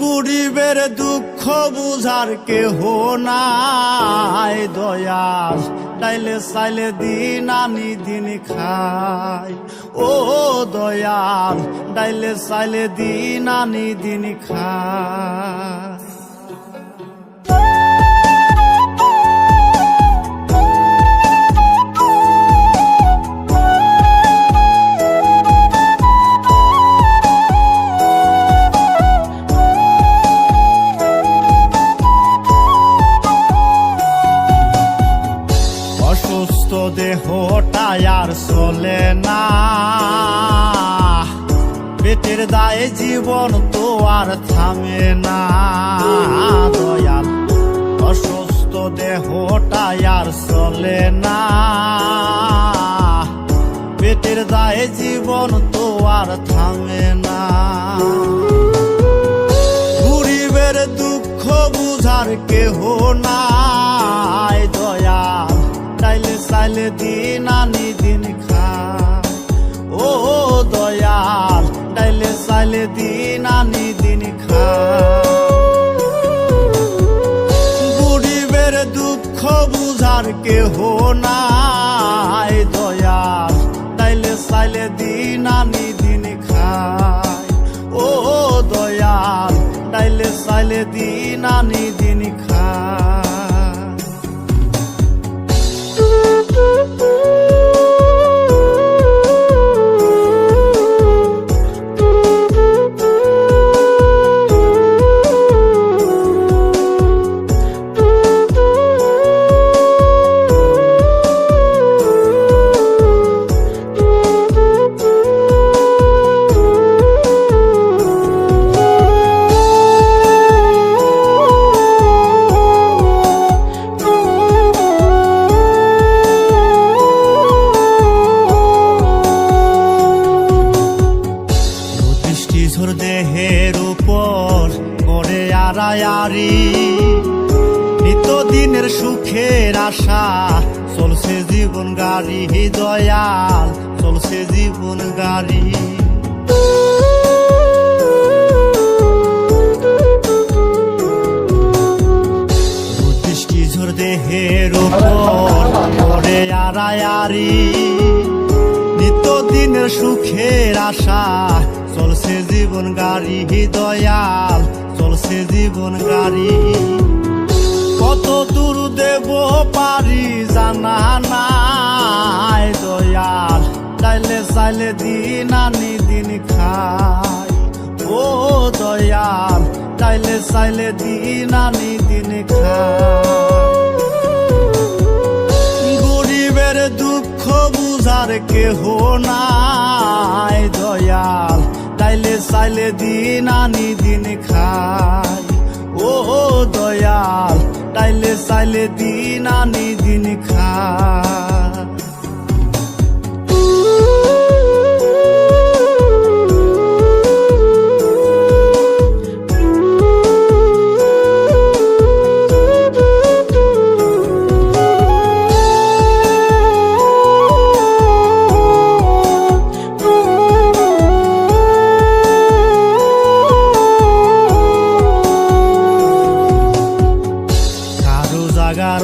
গরিবের দুঃখ বুঝার কেহ নাই দয়াল, ডাইলে চাইলে দিন আনি দিন খাই। ও দয়াল, ডাইলে চাইলে দিন আনি দিন খাই। অসুস্থ দেহটা আর চলে না, পেটের দায়ে জীবন তো আর থামে না দয়াল। অসুস্থ দেহটা আর চলে না, পেটের দায়ে জীবন তো আর থামে না। গরিবের দুঃখ বুঝার কেহ নাই দয়াল, ডাইলে চাইলে দিন আনি দিন খাই। ও দয়াল, ডাইলে চাইলে দিন আনি দিন খাই। গরিবের দুঃখ বুঝার কেহ নাই দয়াল, ডাইলে চাইলে দিন আনি দিন খাই। ও দয়াল, ডাইলে চাইলে দিন আনি দিন খাই। দেহের উপর করে আড়ায়ারি, নিত্যদিনের সুখের আশা চলছে জীবন গাড়ি দয়াল, চলছে জীবন গাড়ি। ঝড় দেহের উপর করে আড়ায়ারি, নিত্যদিনের সুখের আশা চলছে জীবন গাড়ি দয়াল, চলছে জীবন গাড়ি। কত দূর দেব পারি জানা নাই দয়াল, চাইলে চাইলে দিন আনি দিন খাই। ও দয়াল, চাইলে চাইলে দিন আনি দিন খাই। গরিবের দুঃখ বুঝার কেহ নাই দয়াল, চাইলে চাইলে দিন আনি দিন খাই। ও দয়াল, চাইলে চাইলে দিন আনি দিন খাই।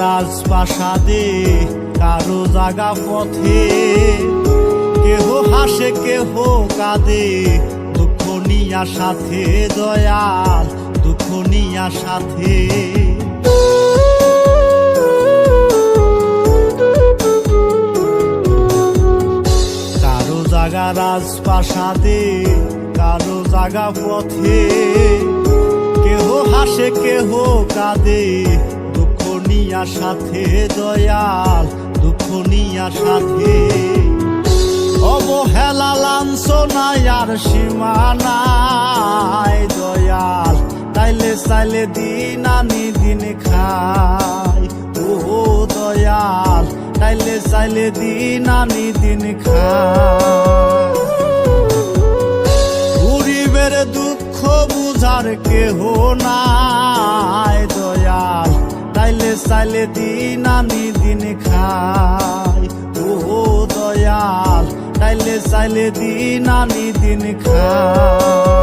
রাজপ্রাসাদে কারো জাগা পথে, কেহ হাসে কেহ কাঁদে দুঃখ নিয়া সাথে দয়াল, দুঃখ নিয়া সাথে। কারো জাগা রাজপ্রাসাদে কারো জাগা পথে, কেহ হাসে কেহ কাঁদে নিয়া সাথে দয়াল, দুঃখ নিয়া সাথে। অবহেলা লাঞ্ছনায় আর সীমা নাই দয়াল, চাইলে চাইলে দিন আনি দিন খাই। ও দয়াল, চাইলে চাইলে দিন আনি দিন খাই। গরিবের দুঃখ বুঝার কেহ নাই দয়াল, চাইলে চাইলে দিন আনি দিন খাই। ও দয়াল, চাইলে চাইলে দিন আনি দিন খাই।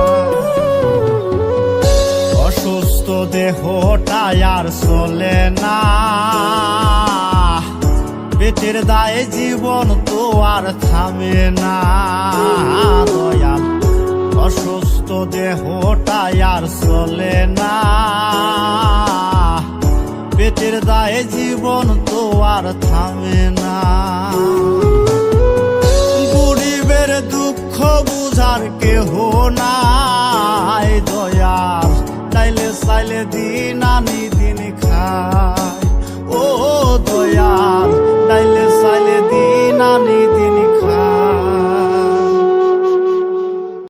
দেহটাই আর চলে না, পেটের দায়ে জীবন তো আর থামে না দয়াল। অসুস্থ দেহটাই আর চলে না, পেটের দায়ে জীবন তো আর থামে না। গরিবের দুঃখ বুঝার কেহ নাই দয়াল, চাইলে দিন আনি দিন খায় ও দয়াল।